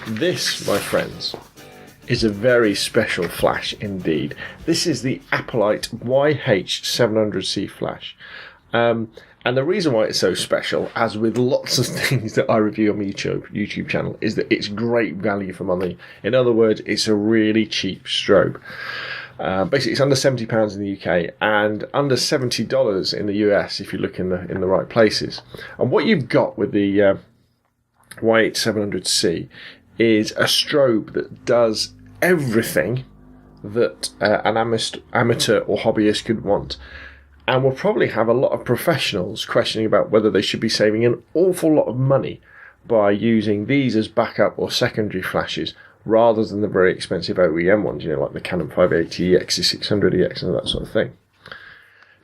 This, my friends, is a very special flash indeed. This is the Aperlite YH-700C flash. And the reason why it's so special, as with lots of things that I review on my YouTube channel, is that it's great value for money. In other words, it's a really cheap strobe. Basically, it's under £70 in the UK and under $70 in the US if you look in the right places. And what you've got with the YH-700C is a strobe that does everything that an amateur or hobbyist could want, and will probably have a lot of professionals questioning about whether they should be saving an awful lot of money by using these as backup or secondary flashes rather than the very expensive OEM ones, like the Canon 580EX, 600EX and that sort of thing.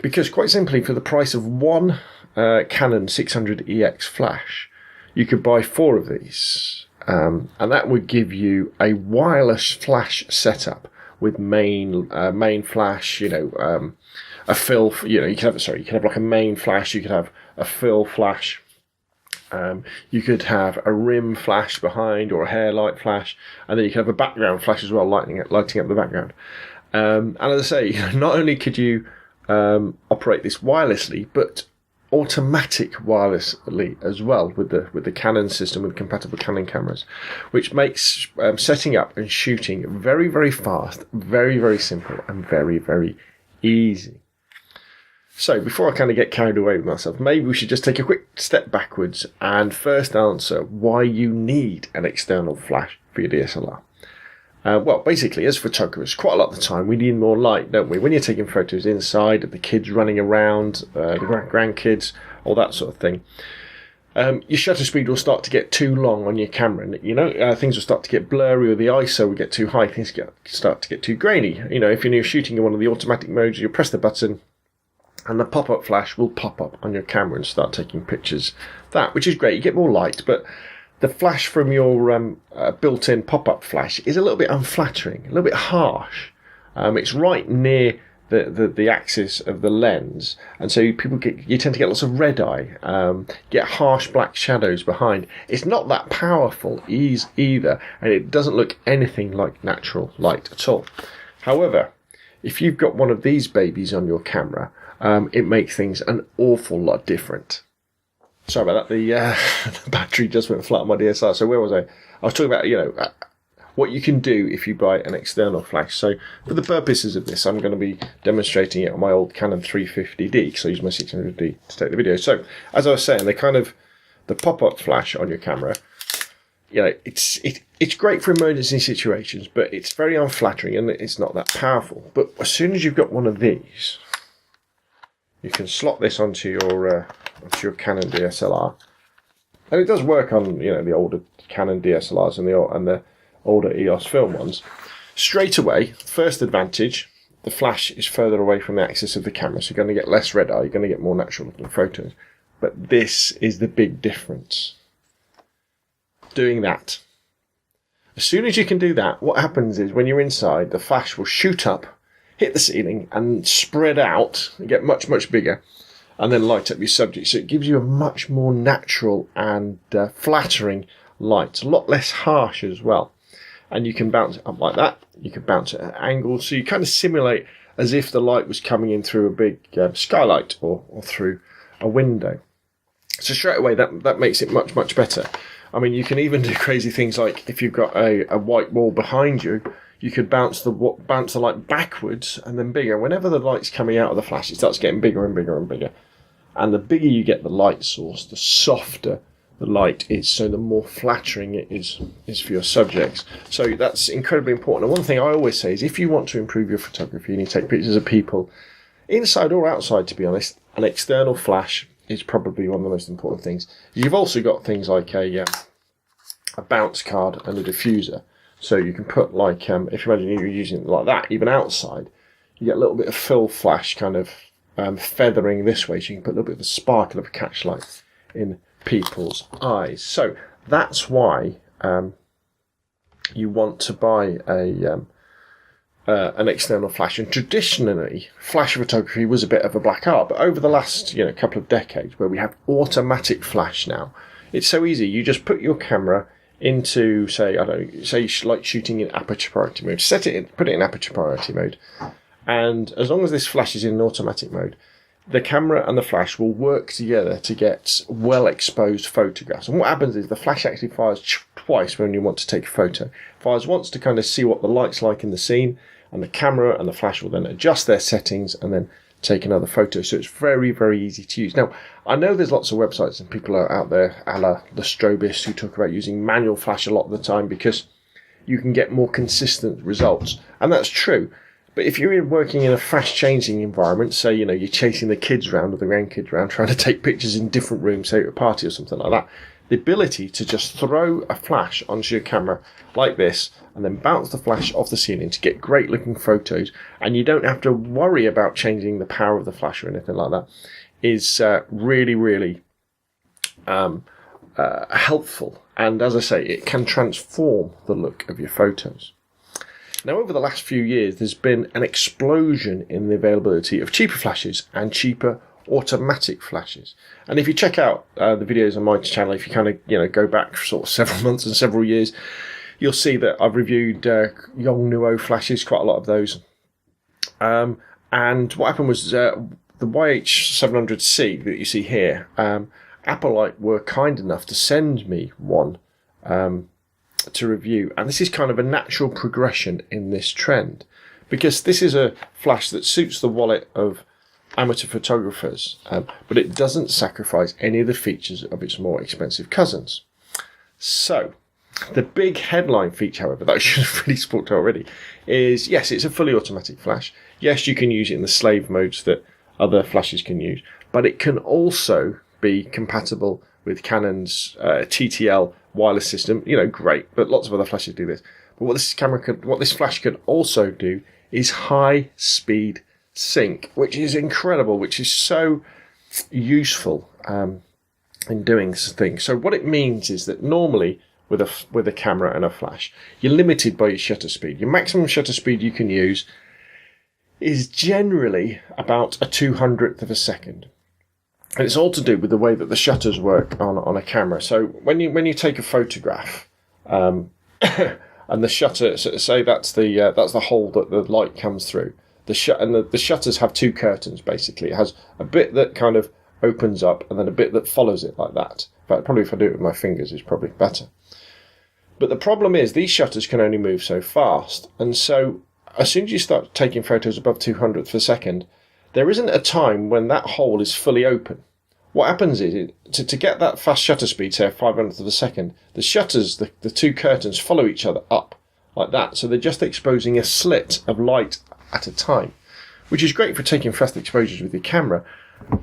Because quite simply, for the price of one Canon 600EX flash, you could buy 4 of these. And that would give you a wireless flash setup with main flash, a fill. You could have like a main flash. You could have a fill flash. You could have a rim flash behind or a hair light flash, and then you could have a background flash as well, lighting up the background. And as I say, not only could you operate this wirelessly, but automatic wirelessly as well with the Canon system, with compatible Canon cameras, which makes setting up and shooting very, very fast, very, very simple, and very, very easy. So before I kind of get carried away with myself, maybe we should just take a quick step backwards and first answer why you need an external flash for your DSLR. Well, basically, as photographers, quite a lot of the time we need more light, don't we? When you're taking photos inside of the kids running around, the grandkids, all that sort of thing, your shutter speed will start to get too long on your camera, and things will start to get blurry, or the ISO will get too high, things start to get too grainy. If you're shooting in one of the automatic modes, you'll press the button, and the pop-up flash will pop up on your camera and start taking pictures. Which is great, you get more light, but the flash from your built-in pop-up flash is a little bit unflattering, a little bit harsh. It's right near the axis of the lens, and so you tend to get lots of red eye, get harsh black shadows behind. It's not that powerful either, and it doesn't look anything like natural light at all. However, if you've got one of these babies on your camera, it makes things an awful lot different. Sorry about that. The battery just went flat on my DSLR. So where was I? I was talking about, what you can do if you buy an external flash. So for the purposes of this, I'm going to be demonstrating it on my old Canon 350D, because I use my 600D to take the video. So as I was saying, the pop-up flash on your camera, it's great for emergency situations, but it's very unflattering and it's not that powerful. But as soon as you've got one of these, you can slot this onto your Canon DSLR, and it does work on the older Canon DSLRs and the older EOS film ones. Straight away, first advantage, the flash is further away from the axis of the camera, so you're going to get less red eye, you're going to get more natural looking photos. But this is the big difference. Doing that. As soon as you can do that, what happens is when you're inside, the flash will shoot up, hit the ceiling, and spread out and get much, much bigger, and then light up your subject. So it gives you a much more natural and flattering light, a lot less harsh as well. And you can bounce it up like that. You can bounce it at angles, so you kind of simulate as if the light was coming in through a big skylight or through a window. So straight away, that makes it much, much better. I mean, you can even do crazy things like if you've got a white wall behind you, you could bounce the light backwards and then bigger. Whenever the light's coming out of the flash, it starts getting bigger and bigger and bigger. And the bigger you get the light source, the softer the light is, so the more flattering it is for your subjects. So that's incredibly important. And one thing I always say is if you want to improve your photography and you take pictures of people, inside or outside, to be honest, an external flash is probably one of the most important things. You've also got things like a bounce card and a diffuser. So you can put if you imagine you're using it like that, even outside, you get a little bit of fill flash kind of feathering this way, so you can put a little bit of a sparkle of a catchlight in people's eyes. So that's why you want to buy an external flash. And traditionally, flash photography was a bit of a black art, but over the last couple of decades, where we have automatic flash now, it's so easy. You just put your camera into, say, I don't know, say like shooting in aperture priority mode, put it in aperture priority mode, and as long as this flash is in automatic mode, the camera and the flash will work together to get well exposed photographs. And what happens is the flash actually fires twice when you want to take a photo. It fires once to kind of see what the light's like in the scene, and the camera and the flash will then adjust their settings and then take another photo. So it's very, very easy to use. Now, I know there's lots of websites and people are out there, a la the Strobist, who talk about using manual flash a lot of the time because you can get more consistent results. And that's true. But if you're working in a fast-changing environment, say, you know, you're chasing the kids around or the grandkids around, trying to take pictures in different rooms, say at a party or something like that, the ability to just throw a flash onto your camera like this and then bounce the flash off the ceiling to get great-looking photos, and you don't have to worry about changing the power of the flash or anything like that, is really, really helpful. And as I say, it can transform the look of your photos. Now, over the last few years, there's been an explosion in the availability of cheaper flashes and cheaper automatic flashes. And if you check out the videos on my channel, if you kind of go back sort of several months and several years, you'll see that I've reviewed Yongnuo flashes, quite a lot of those. And what happened was the YH-700C that you see here, Aperlite were kind enough to send me one to review, and this is kind of a natural progression in this trend, because this is a flash that suits the wallet of amateur photographers, but it doesn't sacrifice any of the features of its more expensive cousins. So the big headline feature, however, that I should have really spoke to already, is yes, it's a fully automatic flash. Yes, you can use it in the slave modes that other flashes can use, but it can also be compatible with Canon's TTL wireless system. You know, great, but lots of other flashes do this. But what this flash can also do is high speed sync, which is incredible, which is so useful in doing things. So what it means is that normally with a camera and a flash, you're limited by your shutter speed. Your maximum shutter speed you can use is generally about a 200th of a second. And it's all to do with the way that the shutters work on a camera. So when you take a photograph, and the shutter, so say that's the hole that the light comes through. The shutters have two curtains basically. It has a bit that kind of opens up and then a bit that follows it like that. In fact, probably if I do it with my fingers, it's probably better. But the problem is these shutters can only move so fast, and so as soon as you start taking photos above 200th of a second, there isn't a time when that hole is fully open. What happens is, to get that fast shutter speed, say a 500th of a second, the shutters, the two curtains, follow each other up like that. So they're just exposing a slit of light at a time, which is great for taking fast exposures with your camera.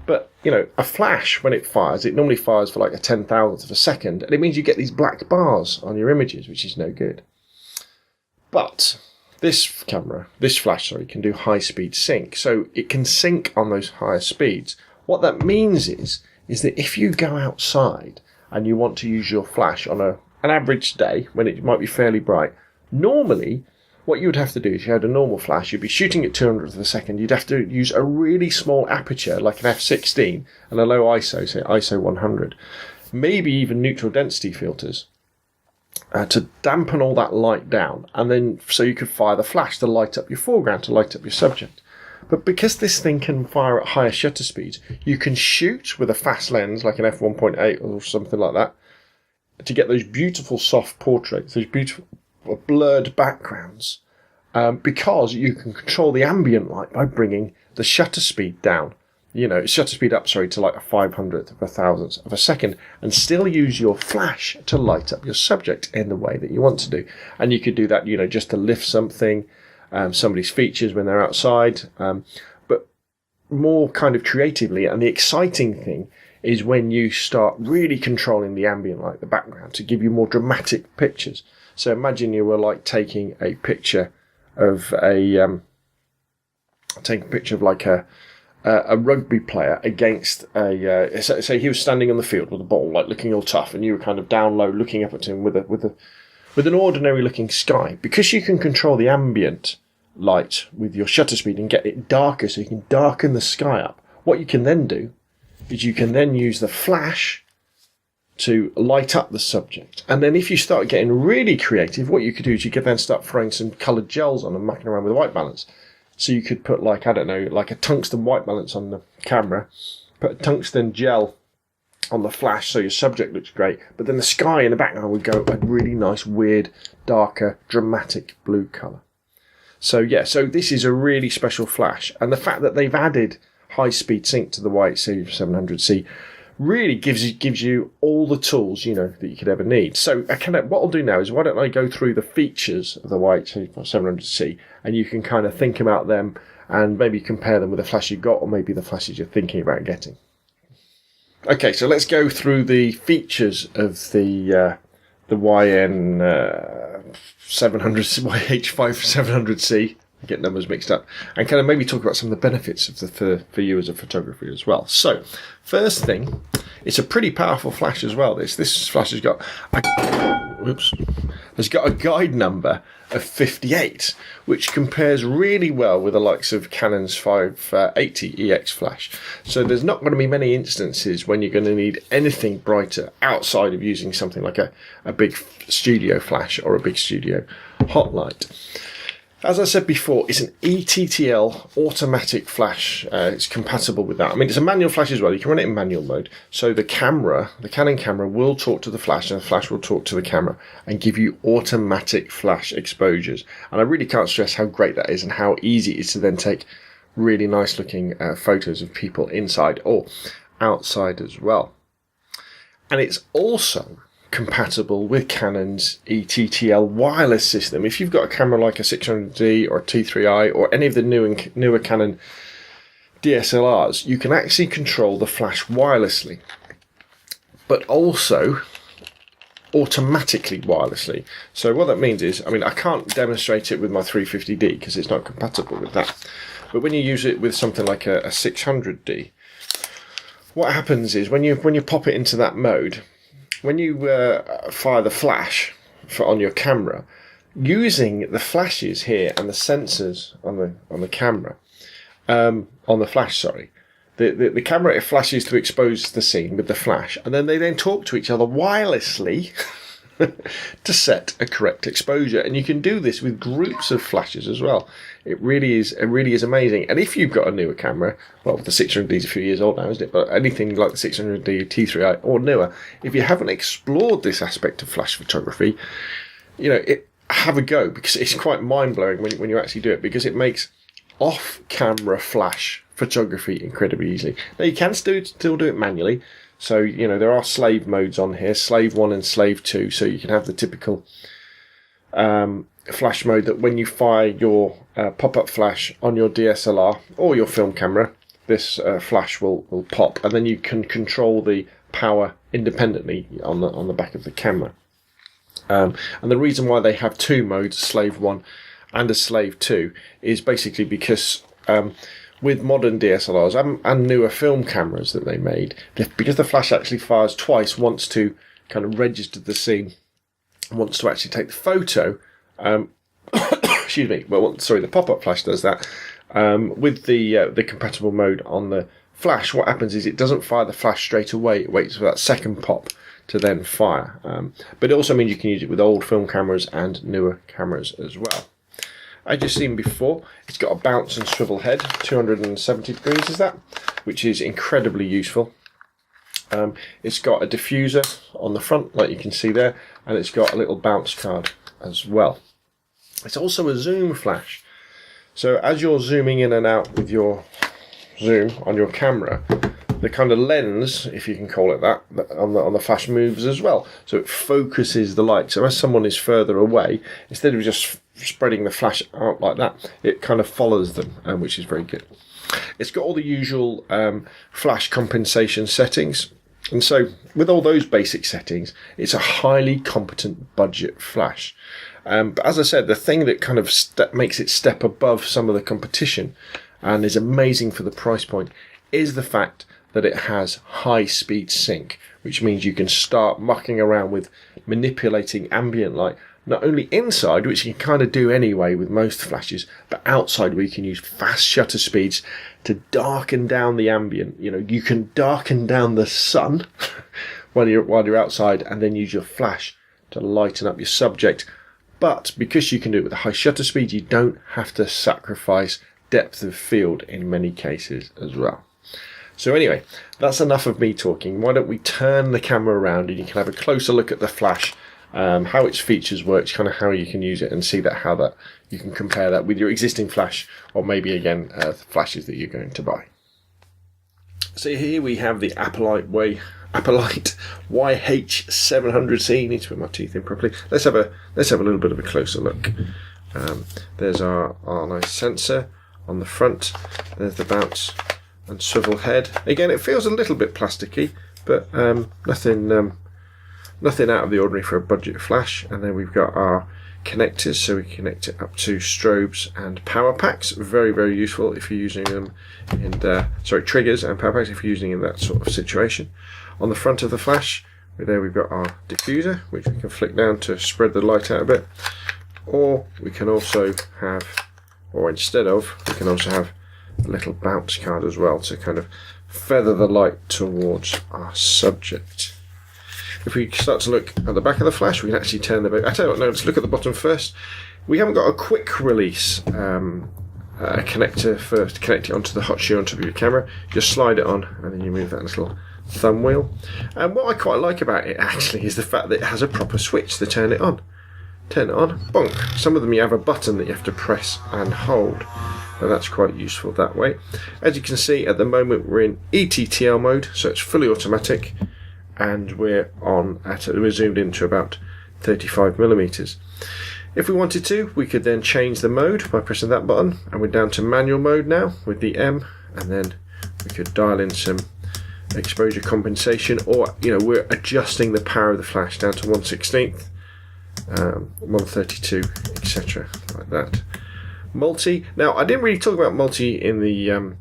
But, you know, a flash, when it fires, it normally fires for like a 10,000th of a second, and it means you get these black bars on your images, which is no good. But this flash, can do high-speed sync. So it can sync on those higher speeds. What that means is that if you go outside and you want to use your flash on an average day, when it might be fairly bright, normally what you would have to do is, you had a normal flash, you'd be shooting at 200th of a second, you'd have to use a really small aperture, like an f16, and a low ISO, say ISO 100, maybe even neutral density filters, to dampen all that light down, and then so you could fire the flash to light up your foreground, to light up your subject. But because this thing can fire at higher shutter speeds, you can shoot with a fast lens, like an f1.8 or something like that, to get those beautiful soft portraits, those beautiful blurred backgrounds, because you can control the ambient light by bringing the shutter speed down. You know, shutter speed up, to like a 500th of a thousandth of a second, and still use your flash to light up your subject in the way that you want to do. And you could do that, you know, just to lift something, somebody's features when they're outside, but more kind of creatively. And the exciting thing is when you start really controlling the ambient light, the background, to give you more dramatic pictures. So imagine you were like taking a picture of like a rugby player against say he was standing on the field with a ball, like looking all tough, and you were kind of down low looking up at him with an ordinary looking sky. Because you can control the ambient light with your shutter speed and get it darker, so you can darken the sky up. What you can then do is you can then use the flash to light up the subject. And then if you start getting really creative, what you could do is you could then start throwing some coloured gels on and mucking around with white balance. So you could put like, I don't know, like a tungsten white balance on the camera, put a tungsten gel on the flash so your subject looks great, but then the sky in the background would go a really nice, weird, darker, dramatic blue colour. So yeah, so this is a really special flash, and the fact that they've added high-speed sync to the YH-700C really gives you all the tools, you know, that you could ever need. So what I'll do now is, why don't I go through the features of the YH-700C, and you can kind of think about them and maybe compare them with the flash you've got, or maybe the flashes you're thinking about getting. Okay, so let's go through the features of the YH-700C. Get numbers mixed up, and kind of maybe talk about some of the benefits of for you as a photographer as well. So, first thing, it's a pretty powerful flash as well. This flash has got a guide number of 58, which compares really well with the likes of Canon's 580 EX flash. So there's not going to be many instances when you're going to need anything brighter outside of using something like a big studio flash or a big studio hot light. As I said before, it's an ETTL automatic flash. It's compatible with that. I mean, it's a manual flash as well. You can run it in manual mode. So the Canon camera will talk to the flash, and the flash will talk to the camera and give you automatic flash exposures. And I really can't stress how great that is and how easy it is to then take really nice looking photos of people inside or outside as well. And it's also compatible with Canon's ETTL wireless system. If you've got a camera like a 600D or a T3i or any of the newer Canon dSLRs, you can actually control the flash wirelessly, but also automatically wirelessly. So what that means is, I mean, I can't demonstrate it with my 350D because it's not compatible with that. But when you use it with something like a 600D, what happens is when you pop it into that mode, when you fire the flash on your camera, using the flashes here and the sensors on the camera, on the flash, sorry, the camera, it flashes to expose the scene with the flash, and then they then talk to each other wirelessly to set a correct exposure. And you can do this with groups of flashes as well. It really is amazing. And if you've got a newer camera, well, the 600D is a few years old now, isn't it? But anything like the 600D, T3i or newer, if you haven't explored this aspect of flash photography, you know, have a go, because it's quite mind-blowing when you actually do it, because it makes off-camera flash photography incredibly easy. Now, you can still do it manually. So, you know, there are slave modes on here, slave 1 and slave 2. So you can have the typical flash mode that when you fire your pop-up flash on your DSLR or your film camera, this flash will pop, and then you can control the power independently on the back of the camera. And the reason why they have two modes, slave 1 and a slave 2, is basically because with modern DSLRs and newer film cameras that they made, because the flash actually fires twice, once to kind of register the scene, once to actually take the photo. Excuse me. Well, sorry, the pop-up flash does that. With the compatible mode on the flash, what happens is it doesn't fire the flash straight away. It waits for that second pop to then fire. But it also means you can use it with old film cameras and newer cameras as well. As you've seen before, it's got a bounce and swivel head, 270 degrees is that, which is incredibly useful. It's got a diffuser on the front, like you can see there, and it's got a little bounce card as well. It's also a zoom flash. So as you're zooming in and out with your zoom on your camera, the kind of lens, if you can call it that, on the flash moves as well. So it focuses the light. So as someone is further away, instead of just spreading the flash out like that, it kind of follows them, which is very good. It's got all the usual flash compensation settings. And so with all those basic settings, it's a highly competent budget flash. But as I said, the thing that kind of makes it step above some of the competition and is amazing for the price point is the fact that it has high-speed sync, which means you can start mucking around with manipulating ambient light, not only inside, which you can kind of do anyway with most flashes, but outside, where you can use fast shutter speeds to darken down the ambient. You know, you can darken down the sun while you're outside, and then use your flash to lighten up your subject. But because you can do it with a high shutter speed, you don't have to sacrifice depth of field in many cases as well. So anyway, that's enough of me talking. Why don't we turn the camera around and you can have a closer look at the flash, how its features works, kind of how you can use it, and see how that you can compare that with your existing flash, or maybe again flashes that you're going to buy. So here we have the Aperlite YH-700C. Need to put my teeth in properly. Let's have a little bit of a closer look. There's our nice sensor on the front. There's the bounce and swivel head. Again, it feels a little bit plasticky, but nothing out of the ordinary for a budget flash. And then we've got our connectors, so we connect it up to strobes and power packs. Very, very useful if you're using them in triggers and power packs if you're using in that sort of situation. On the front of the flash, there we've got our diffuser, which we can flick down to spread the light out a bit, or we can also have, or instead of, we can also have a little bounce card as well to kind of feather the light towards our subject. If we start to look at the back of the flash, we can actually turn the back. I tell you what, no, let's look at the bottom first. We haven't got a quick release connector for to connect it onto the hot shoe on top of your camera. Just slide it on, and then you move that little thumb wheel. And what I quite like about it actually is the fact that it has a proper switch to turn it on. Turn it on, bonk. Some of them you have a button that you have to press and hold. And that's quite useful that way. As you can see, at the moment we're in ETTL mode, so it's fully automatic, and we're zoomed into about 35mm. If we wanted to, we could then change the mode by pressing that button, and we're down to manual mode now with the M, and then we could dial in some exposure compensation, or we're adjusting the power of the flash down to 1/16, 132, etc., like that. Multi. Now, I didn't really talk about multi in the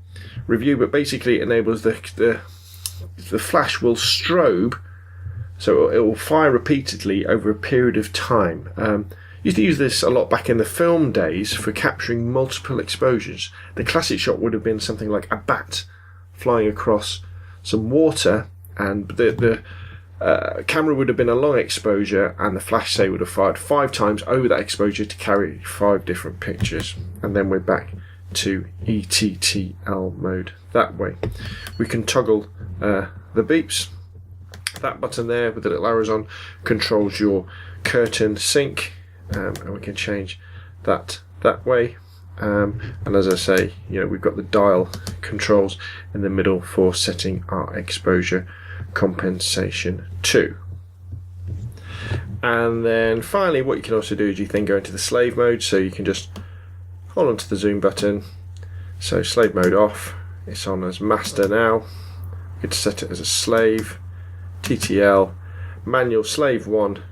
review, but basically it enables the flash will strobe, so it will fire repeatedly over a period of time. Used to use this a lot back in the film days for capturing multiple exposures. The classic shot would have been something like a bat flying across some water, and the camera would have been a long exposure, and the flash, say, would have fired 5 times over that exposure to carry 5 different pictures. And then we're back to ETTL mode that way. We can toggle the beeps. That button there with the little arrows on controls your curtain sync, and we can change that way. And as I say, we've got the dial controls in the middle for setting our exposure compensation too. And then finally, what you can also do is you then go into the slave mode, so you can just hold on to the zoom button. So slave mode off, it's on as master now. You could set it as a slave, TTL, manual slave 1,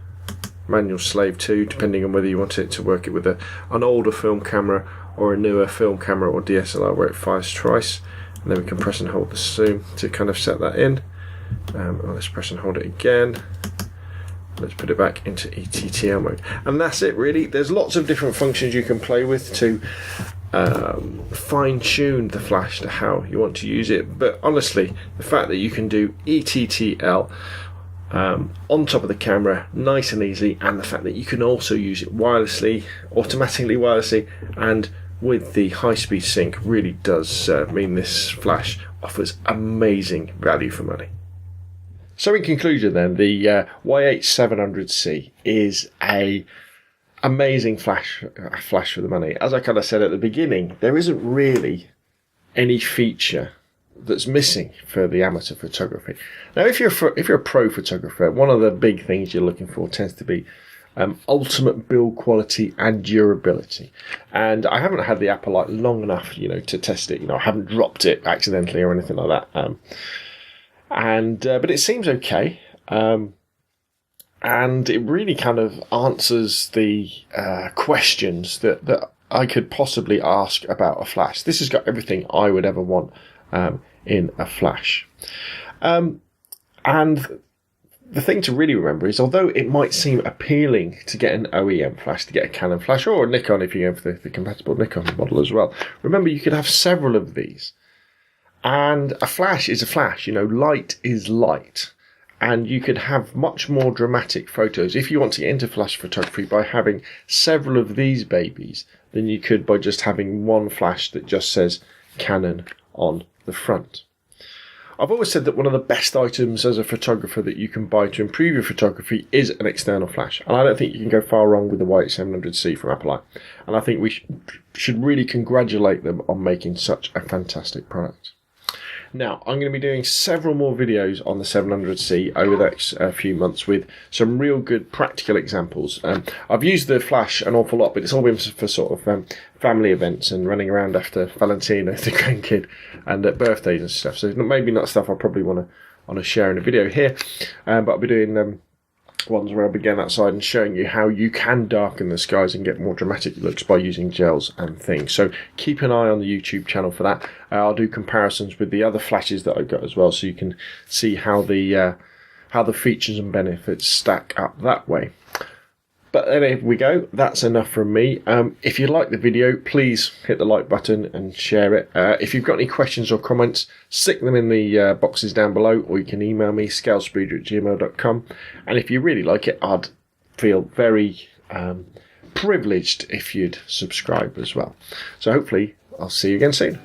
manual slave 2, depending on whether you want it to work it with an older film camera or a newer film camera or DSLR where it fires twice. And then we can press and hold the zoom to kind of set that in. Let's press and hold it again. Let's put it back into ETTL mode, and that's it really. There's lots of different functions you can play with to fine-tune the flash to how you want to use it, but honestly, the fact that you can do ETTL on top of the camera nice and easy, and the fact that you can also use it wirelessly, automatically wirelessly, and with the high-speed sync really does mean this flash offers amazing value for money. So in conclusion then, the YH-700C is a amazing flash for the money. As I kind of said at the beginning, there isn't really any feature that's missing for the amateur photography. Now, if you're a pro photographer, one of the big things you're looking for tends to be ultimate build quality and durability. And I haven't had the Aperlite long enough, to test it. I haven't dropped it accidentally or anything like that. But it seems okay. And it really kind of answers the questions that I could possibly ask about a flash. This has got everything I would ever want in a flash. And the thing to really remember is, although it might seem appealing to get an OEM flash, to get a Canon flash, or a Nikon if you go for the compatible Nikon model as well, remember you could have several of these. And a flash is a flash, light is light. and you could have much more dramatic photos if you want to get into flash photography by having several of these babies than you could by just having one flash that just says Canon on the front. I've always said that one of the best items as a photographer that you can buy to improve your photography is an external flash, and I don't think you can go far wrong with the YH-700C from Aperlite, and I think we should really congratulate them on making such a fantastic product. Now, I'm going to be doing several more videos on the 700C over the next few months with some real good practical examples. I've used the flash an awful lot, but it's all been for sort of family events and running around after Valentino, the grandkid, and at birthdays and stuff. So maybe not stuff I probably want to share in a video here, but I'll be doing ones where I'll be going outside and showing you how you can darken the skies and get more dramatic looks by using gels and things. So keep an eye on the YouTube channel for that. I'll do comparisons with the other flashes that I've got as well, so you can see how the features and benefits stack up that way. But there we go, that's enough from me. If you like the video, please hit the like button and share it. If you've got any questions or comments, stick them in the boxes down below, or you can email me, scalespeeder@gmail.com. And if you really like it, I'd feel very privileged if you'd subscribe as well. So hopefully I'll see you again soon.